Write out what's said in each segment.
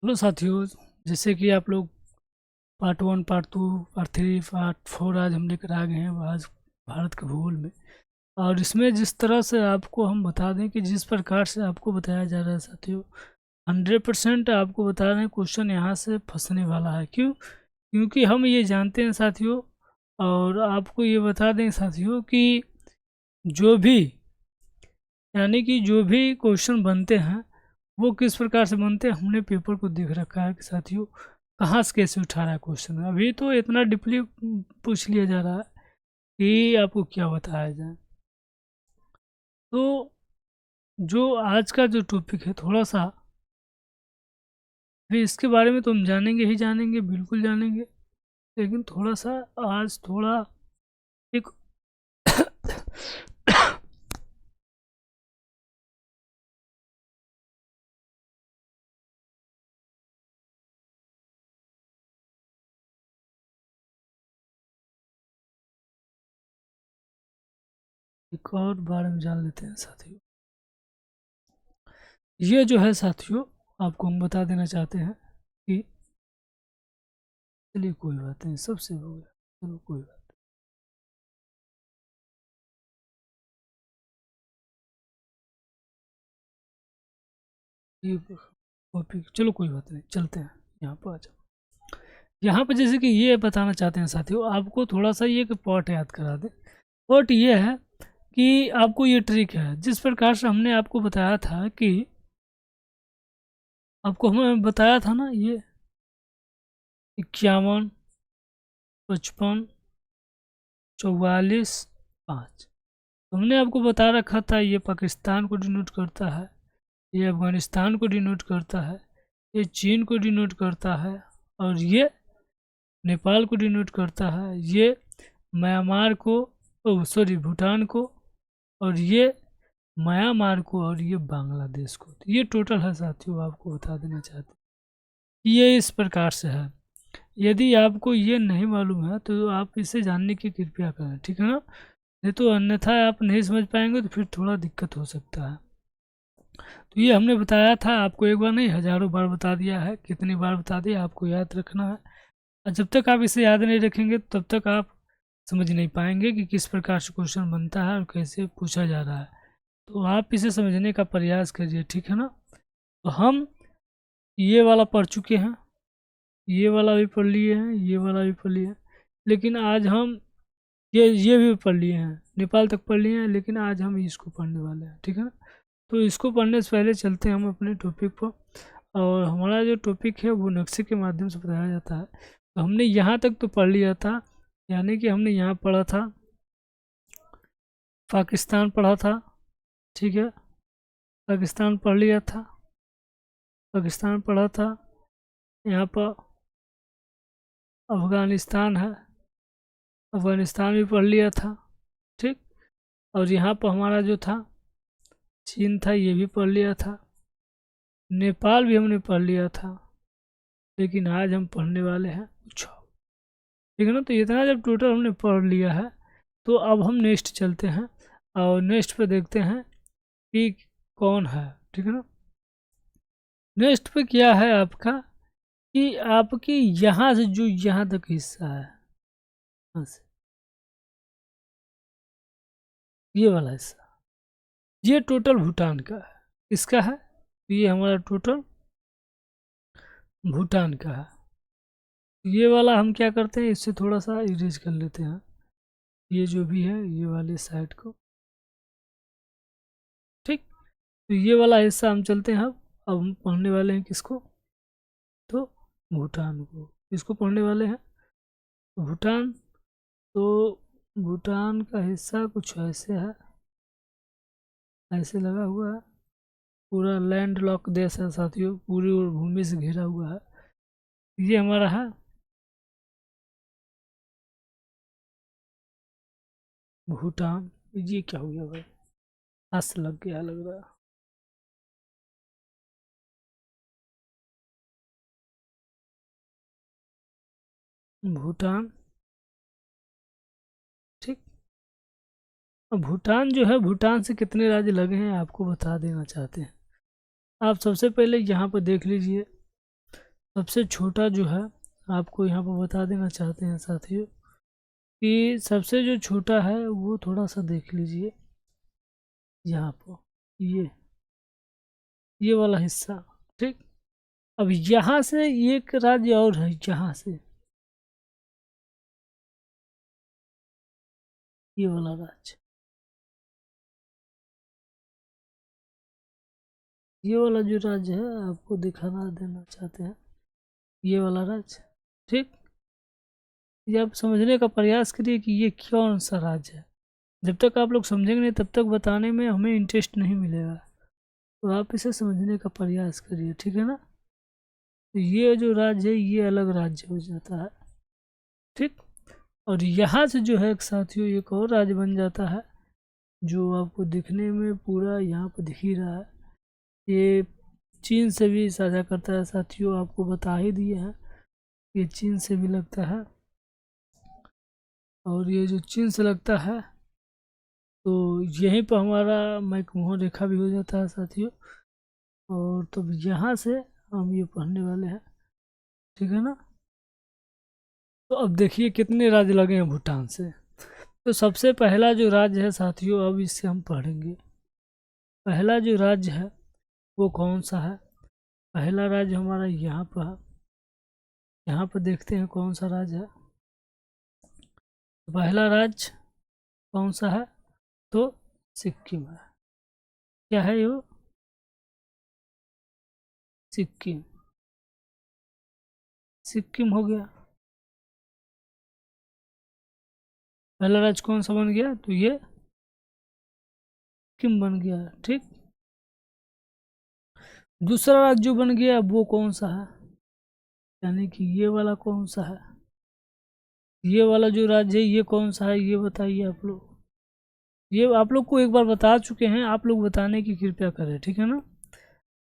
Hello साथियों, जैसे कि आप लोग पार्ट 1, पार्ट 2, पार्ट 3, पार्ट 4 आज हम लेकर आ गए हैं आज भारत के भूगोल में। और इसमें जिस तरह से आपको हम बता दें कि जिस प्रकार से आपको बताया जा रहा है साथियों, 100% आपको बता रहे हैं क्वेश्चन यहाँ से फंसने वाला है। क्यों? क्योंकि हम ये जानते हैं साथियों, और आपको ये बता दें साथियों कि जो भी यानी कि जो भी क्वेश्चन बनते हैं वो किस प्रकार से बनते हैं, हमने पेपर को देख रखा है कि साथियों कहाँ से कैसे उठा रहा है क्वेश्चन। अभी तो इतना डीपली पूछ लिया जा रहा है कि आपको क्या बताया जाए। तो जो आज का जो टॉपिक है थोड़ा सा, अभी इसके बारे में तो हम जानेंगे ही जानेंगे, बिल्कुल जानेंगे, लेकिन थोड़ा सा आज थोड़ा एक एक और बारे में जान लेते हैं साथियों। ये जो है साथियों, आपको हम बता देना चाहते हैं कि चलिए कोई बात नहीं, सबसे हो गया, चलो कोई बात नहीं। ये टॉपिक चलो कोई बात नहीं, चलते हैं यहाँ पर। आ जाओ यहाँ पर। जैसे कि ये बताना चाहते हैं साथियों, आपको थोड़ा सा ये पॉट याद करा दें। पॉट ये है कि आपको ये ट्रिक है, जिस प्रकार से हमने आपको बताया था कि आपको हमें बताया था ना, ये 51, 55, 44, 5। हमने आपको बता रखा था ये पाकिस्तान को डिनोट करता है, ये अफगानिस्तान को डिनोट करता है, ये चीन को डिनोट करता है, और ये नेपाल को डिनोट करता है, ये म्यांमार को, सॉरी भूटान को, और ये म्यांमार को, और ये बांग्लादेश को। तो ये टोटल है साथियों, आपको बता देना चाहते हैं ये इस प्रकार से है। यदि आपको ये नहीं मालूम है तो आप इसे जानने की कृपया करें, ठीक है ना? नहीं तो अन्यथा आप नहीं समझ पाएंगे तो फिर थोड़ा दिक्कत हो सकता है। तो ये हमने बताया था आपको, एक बार नहीं हज़ारों बार बता दिया है। कितनी बार बता दिया आपको याद रखना है, और जब तक आप इसे याद नहीं रखेंगे तब तक आप समझ नहीं पाएंगे कि किस प्रकार से क्वेश्चन बनता है और कैसे पूछा जा रहा है। तो आप इसे समझने का प्रयास करिए, ठीक है ना? तो हम ये वाला पढ़ चुके हैं, ये वाला भी पढ़ लिए हैं, ये वाला भी पढ़ लिए हैं, लेकिन आज हम ये भी पढ़ लिए हैं, नेपाल तक पढ़ लिए हैं, लेकिन आज हम इसको पढ़ने वाले हैं, ठीक है ना? तो इसको पढ़ने से पहले चलते हैं हम अपने टॉपिक पर। और हमारा जो टॉपिक है वो नक्शे के माध्यम से बताया जाता है। तो हमने यहाँ तक तो पढ़ लिया था, यानी कि हमने यहाँ पढ़ा था, पाकिस्तान पढ़ा था, ठीक है, पाकिस्तान पढ़ लिया था, पाकिस्तान पढ़ा था। यहाँ पर अफ़गानिस्तान है, अफ़गानिस्तान भी पढ़ लिया था, ठीक। और यहाँ पर हमारा जो था चीन था, ये भी पढ़ लिया था। नेपाल भी हमने पढ़ लिया था, लेकिन आज हम पढ़ने वाले हैं कुछ और, ठीक है ना? तो इतना जब टोटल हमने पढ़ लिया है तो अब हम नेक्स्ट चलते हैं और नेक्स्ट पे देखते हैं कि कौन है, ठीक है ना? नेक्स्ट पे क्या है आपका कि आपकी यहाँ से जो यहाँ तक हिस्सा है, यहाँ से ये वाला हिस्सा, ये टोटल भूटान का है। इसका है, ये हमारा टोटल भूटान का है। ये वाला हम क्या करते हैं, इससे थोड़ा सा इरेज कर लेते हैं, ये जो भी है ये वाले साइड को, ठीक। तो ये वाला हिस्सा हम चलते हैं। अब हम पढ़ने वाले हैं किसको? तो भूटान को। इसको पढ़ने वाले हैं भूटान। तो भूटान का हिस्सा कुछ ऐसे है, ऐसे लगा हुआ है, पूरा लैंड लॉक देश है साथियों, पूरी और भूमि से घिरा हुआ है। ये हमारा है भूटान। ये क्या हो गया भाई, हंस लग गया लग रहा है। भूटान, ठीक। अब भूटान जो है, भूटान से कितने राज्य लगे हैं आपको बता देना चाहते हैं। आप सबसे पहले यहाँ पर देख लीजिए, सबसे छोटा जो है आपको यहाँ पर बता देना चाहते हैं साथियों कि सबसे जो छोटा है वो थोड़ा सा देख लीजिए यहाँ पर, ये वाला हिस्सा। ठीक, अब यहाँ से एक राज्य और है, यहाँ से ये वाला राज्य, ये वाला जो राज्य है आपको दिखाना देना चाहते हैं, ये वाला राज्य। ठीक, ये आप समझने का प्रयास करिए कि ये कौन सा राज्य है। जब तक आप लोग समझेंगे नहीं तब तक बताने में हमें इंटरेस्ट नहीं मिलेगा, तो आप इसे समझने का प्रयास करिए, ठीक है ना। तो ये जो राज्य है ये अलग राज्य हो जाता है। ठीक, और यहाँ से जो है एक साथियों एक और राज्य बन जाता है जो आपको दिखने में पूरा यहाँ पर दिख ही रहा है। ये चीन से भी साझा करता है साथियों, आपको बता ही दिए हैं ये चीन से भी लगता है। और ये जो चीन से लगता है तो यहीं पर हमारा मैकमोहन रेखा भी हो जाता है साथियों। और तब यहाँ से हम ये पढ़ने वाले हैं, ठीक है ना। तो अब देखिए कितने राज्य लगे हैं भूटान से। तो सबसे पहला जो राज्य है साथियों, अब इससे हम पढ़ेंगे। पहला जो राज्य है वो कौन सा है। पहला राज्य हमारा यहाँ पर है, यहाँ पर देखते हैं कौन सा राज्य है। पहला राज्य कौन सा है, तो सिक्किम है। क्या है ये, सिक्किम। सिक्किम हो गया पहला राज्य। कौन सा बन गया, तो ये सिक्किम बन गया। ठीक, दूसरा राज्य जो बन गया वो कौन सा है, यानी कि ये वाला कौन सा है। ये वाला जो राज्य है ये कौन सा है, ये बताइए आप लोग। ये आप लोग को एक बार बता चुके हैं, आप लोग बताने की कृपया करें, ठीक है ना,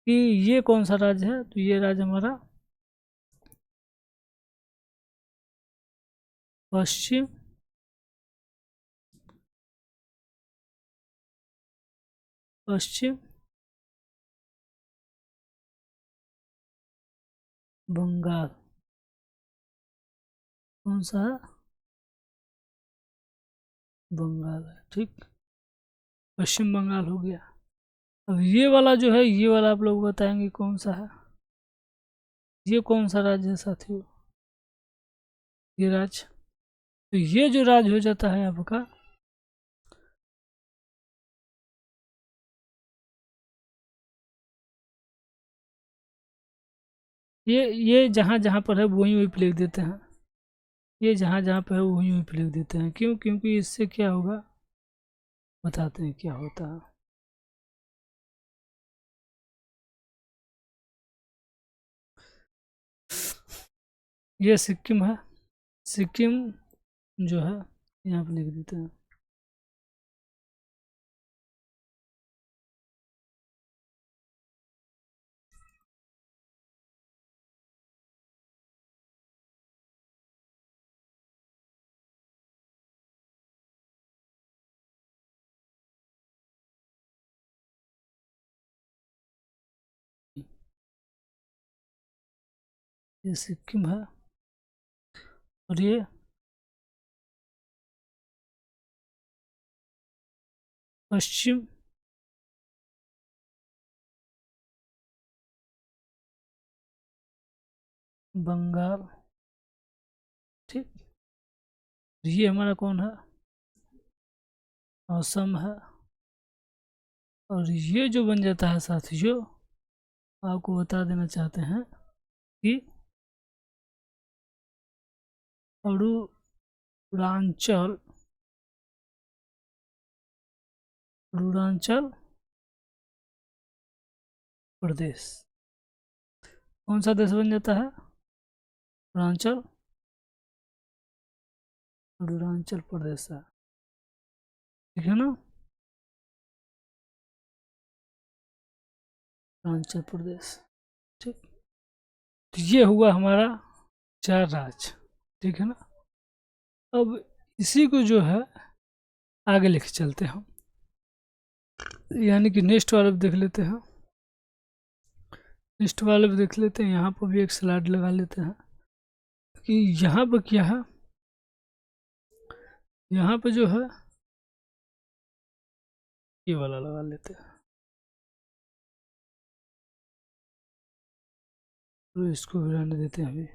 कि ये कौन सा राज्य है। तो ये राज्य हमारा पश्चिम बंगाल। कौन सा है, बंगाल है। ठीक, पश्चिम बंगाल हो गया। अब ये वाला जो है ये वाला आप लोग बताएंगे कौन सा है। ये कौन सा राज्य है साथियों, ये राज्य। तो ये जो राज्य हो जाता है आपका, ये जहाँ जहाँ पर है वहीं वहीं पे लिख देते हैं। ये जहाँ जहाँ पर है वहीं वहीं पे लिख देते हैं। क्यों, क्योंकि इससे क्या होगा बताते हैं क्या होता है। ये सिक्किम है, सिक्किम जो है यहाँ पे लिख देते हैं। ये सिक्किम है और ये पश्चिम बंगाल। ठीक, ये हमारा कौन है, असम है। और ये जो बन जाता है साथियों, आपको बता देना चाहते हैं कि अरुणाचल अरुणाचल प्रदेश। कौन सा देश बन जाता है, अरुणाचल अरुणाचल प्रदेश है, ठीक है ना, अरुणाचल प्रदेश। ठीक, तो ये हुआ हमारा 4 राज्य, ठीक है ना। अब इसी को जो है आगे लेके चलते हैं हम, यानी कि नेक्स्ट वाला देख लेते हैं। नेक्स्ट वाले पे देख लेते हैं। यहाँ पर भी एक स्लाइड लगा लेते हैं कि यहाँ पर क्या है। यहाँ पे जो है ये वाला लगा लेते हैं, तो इसको भी रहने देते हैं। अभी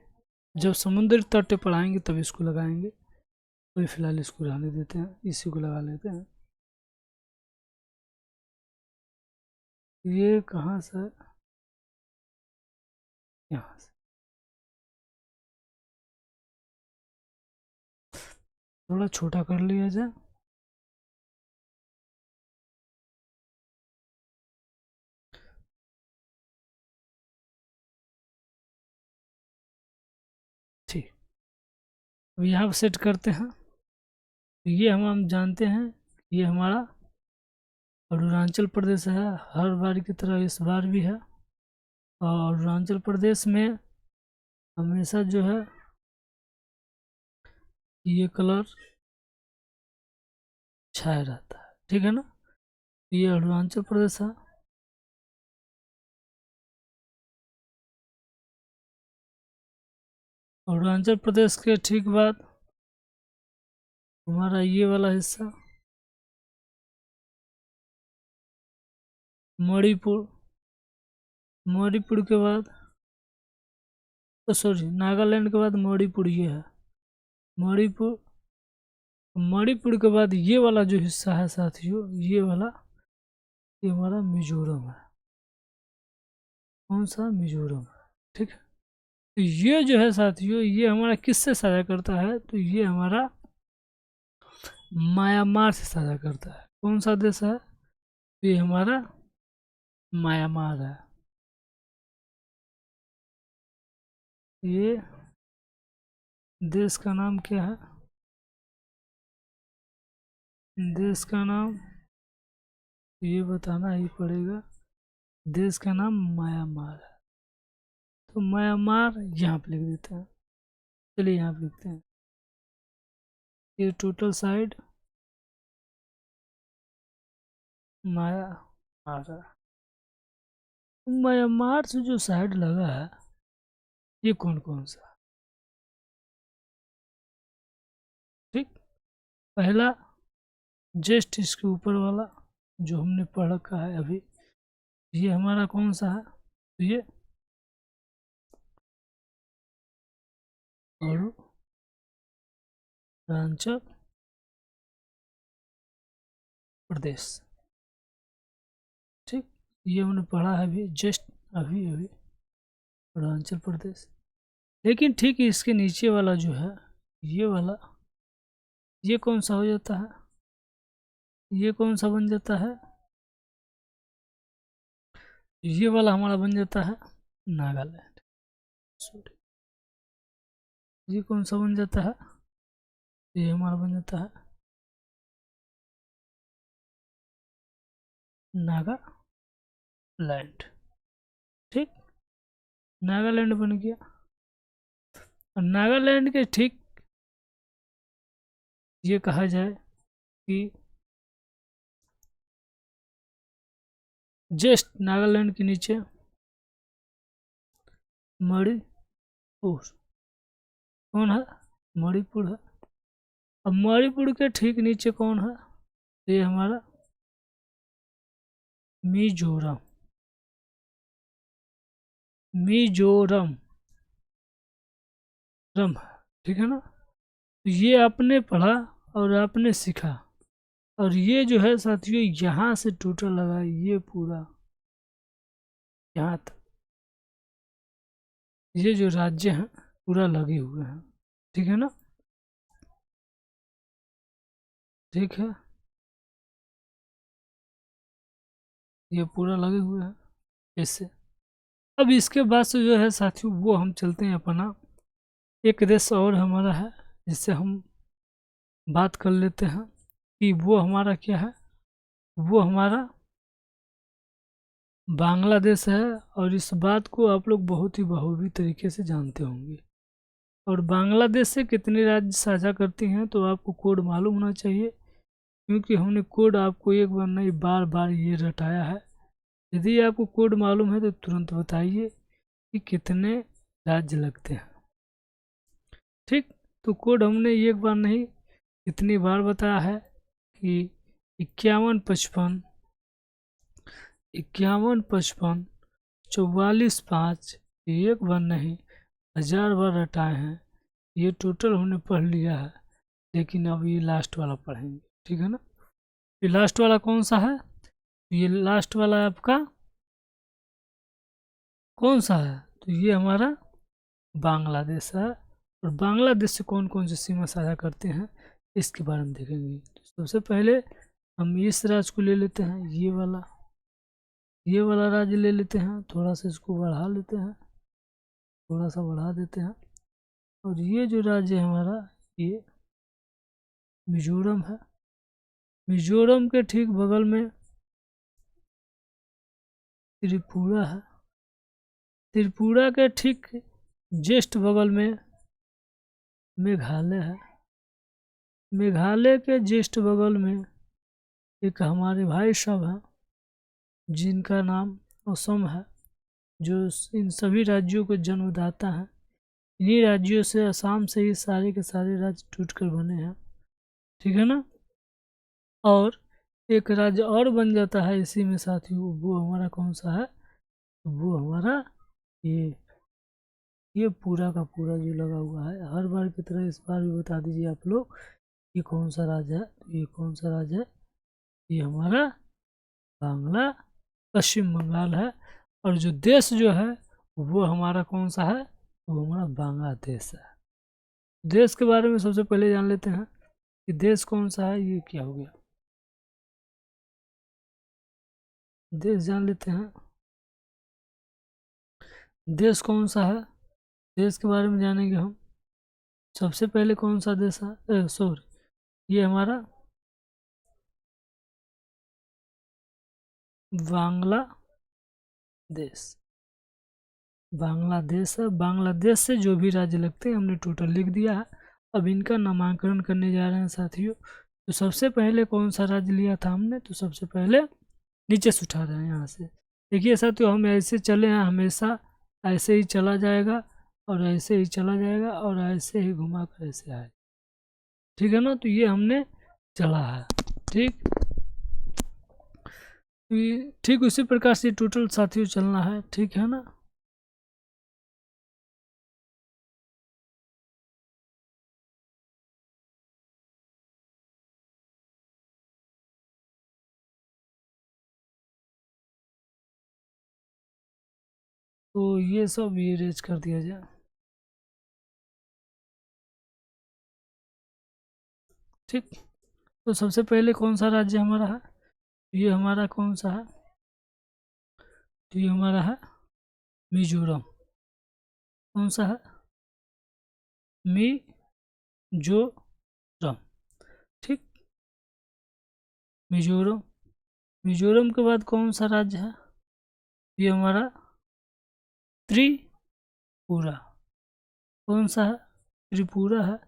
जब समुद्र तट पर आएंगे तब इसको लगाएंगे, अभी फिलहाल इसको रहने देते हैं, इसी को लगा लेते हैं। ये कहाँ से, यहाँ से थोड़ा छोटा कर लिया जाए। ठीक, अब यहाँ पर सेट करते हैं। ये हम जानते हैं ये हमारा अरुणाचल प्रदेश है, हर बार की तरह इस बार भी है। और अरुणाचल प्रदेश में हमेशा जो है ये कलर छाया रहता है, ठीक है ना। ये अरुणाचल प्रदेश है। अरुणाचल प्रदेश के ठीक बाद हमारा ये वाला हिस्सा मणिपुर, मणिपुर के बाद सॉरी नागालैंड के बाद मणिपुर ये है, मणिपुर। मणिपुर के बाद ये वाला जो हिस्सा है साथियों, ये वाला ये हमारा मिजोरम है। कौन सा, मिजोरम, ठीक है। तो ये जो है साथियों, ये हमारा किससे साझा करता है, तो ये हमारा म्यांमार से साझा करता है। कौन सा देश है, तो ये हमारा म्यांमार है। ये देश का नाम क्या है, देश का नाम ये बताना ही पड़ेगा। देश का नाम म्यांमार है, तो म्यांमार यहाँ पे लिख देते हैं। चलिए यहाँ पे लिखते हैं, ये टोटल साइड म्यांमार है। म्यांमार से जो साइड लगा है ये कौन कौन सा, ठीक। पहला जस्ट इसके ऊपर वाला जो हमने पढ़ रखा है अभी, ये हमारा कौन सा है, तो ये अरुणाचल प्रदेश, ठीक। ये हमने पढ़ा है अभी, जस्ट अभी अभी अरुणाचल प्रदेश। लेकिन ठीक इसके नीचे वाला जो है ये वाला, ये कौन सा हो जाता है, ये कौन सा बन जाता है, ये वाला हमारा बन जाता है नागालैंड। सॉरी, ये कौन सा बन जाता है, ये हमारा बन जाता है नागालैंड, ठीक। नागालैंड बन गया। और नागालैंड के ठीक ये कहा जाए कि जस्ट नागालैंड के नीचे मणिपुर, कौन है, मणिपुर है। अब मणिपुर के ठीक नीचे कौन है, ये हमारा मिजोरम, मिजोरम रम, ठीक है ना। तो ये आपने पढ़ा और आपने सीखा, और ये जो है साथियों यहाँ से टोटल लगा ये पूरा यहाँ तक, ये जो राज्य हैं पूरा लगे हुए हैं, ठीक है ना, ठीक है। ये पूरा लगे हुए हैं ऐसे। अब इसके बाद से जो है साथियों वो हम चलते हैं अपना एक देश और हमारा है, जिससे हम बात कर लेते हैं कि वो हमारा क्या है, वो हमारा बांग्लादेश है। और इस बात को आप लोग बहुत ही बखूबी तरीके से जानते होंगे। और बांग्लादेश से कितने राज्य साझा करती हैं तो आपको कोड मालूम होना चाहिए, क्योंकि हमने कोड आपको एक बार नहीं बार बार ये रटाया है यदि आपको कोड मालूम है तो तुरंत बताइए कि कितने राज्य लगते हैं। ठीक, तो कोड हमने एक बार नहीं कितनी बार बताया है कि 5155 44 5 एक बार नहीं 1000 बार रटाए हैं। ये टोटल हमने पढ़ लिया है, लेकिन अब ये लास्ट वाला पढ़ेंगे, ठीक है ना। ये लास्ट वाला कौन सा है? ये लास्ट वाला आपका कौन सा है? तो ये हमारा बांग्लादेश है। और बांग्लादेश से कौन कौन सी सीमा साझा करते हैं इसके बारे में देखेंगे। तो सबसे पहले हम इस राज्य को ले लेते हैं, ये वाला राज्य ले लेते हैं। थोड़ा सा इसको बढ़ा लेते हैं, थोड़ा सा बढ़ा देते हैं। और ये जो राज्य है हमारा, ये मिजोरम है। मिजोरम के ठीक बगल में त्रिपुरा है। त्रिपुरा के ठीक जस्ट बगल में मेघालय है। मेघालय के जस्ट बगल में एक हमारे भाई साहब हैं जिनका नाम असम है, जो इन सभी राज्यों के जन्मदाता हैं। इन्हीं राज्यों से, असम से ही सारे के सारे राज्य टूटकर बने हैं, ठीक है ना। और एक राज्य और बन जाता है इसी में साथियों, वो हमारा कौन सा है? वो हमारा ये पूरा का पूरा जो लगा हुआ है, हर बार की तरह इस बार भी बता दीजिए आप लोग ये कौन सा राज्य है। ये कौन सा राज्य है? ये हमारा पश्चिम बंगाल है। और जो देश जो है वो हमारा कौन सा है? वो हमारा बांग्लादेश है। देश के बारे में सबसे पहले जान लेते हैं कि देश कौन सा है। ये क्या हो गया, देश जान लेते हैं। देश कौन सा है, देश के बारे में जानेंगे हम। सबसे पहले कौन सा देश है? सॉरी, ये हमारा बांग्लादेश है। बांग्लादेश से जो भी राज्य लगते हैं हमने टोटल लिख दिया है। अब इनका नामांकन करने जा रहे हैं साथियों। तो सबसे पहले कौन सा राज्य लिया था हमने? तो सबसे पहले नीचे से उठा रहे हैं यहाँ से। देखिए साथियों, हम ऐसे चले हैं, हमेशा ऐसे ही चला जाएगा और ऐसे ही चला जाएगा और ऐसे ही घुमा कर ऐसे आए, ठीक है ना। तो ये हमने चला है, ठीक। ठीक उसी प्रकार से टोटल साथियों चलना है, ठीक है ना। तो ये सब ये रेज कर दिया जाए, ठीक। तो सबसे पहले कौन सा राज्य हमारा है? ये हमारा कौन सा है? तो ये हमारा है मिजोरम। कौन सा है? मिजोरम, ठीक। मिजोरम। मिजोरम के बाद कौन सा राज्य है? ये हमारा त्रिपुरा। कौन सा है? त्रिपुरा है।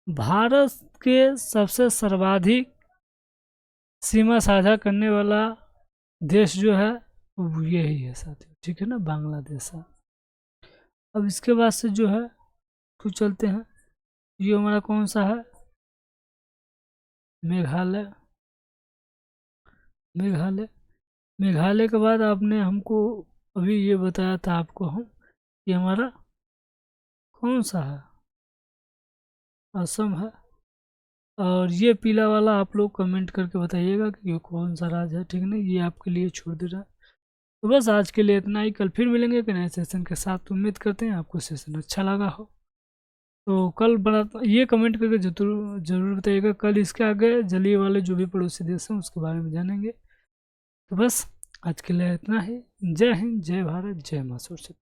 भारत के सबसे सर्वाधिक सीमा साझा करने वाला देश जो है वो यही है साथियों, ठीक है ना, बांग्लादेश है। अब इसके बाद से जो है कुछ चलते हैं। ये हमारा कौन सा है? मेघालय। मेघालय। मेघालय के बाद आपने हमको अभी ये बताया था आपको हम, ये हमारा कौन सा है? असम है। और ये पीला वाला आप लोग कमेंट करके बताइएगा कि ये कौन सा राज्य है, ठीक है ना। ये आपके लिए छोड़ दे रहा है। तो बस आज के लिए इतना ही, कल फिर मिलेंगे एक नए सेशन के साथ। उम्मीद करते हैं आपको सेशन अच्छा लगा हो। तो कल बना ये कमेंट करके जरूर बताइएगा। कल इसके आगे जलीय वाले जो भी पड़ोसी देश हैं उसके बारे में जानेंगे। तो बस आज के लिए इतना ही। जय हिंद, जय भारत, जय मां सरस्वती।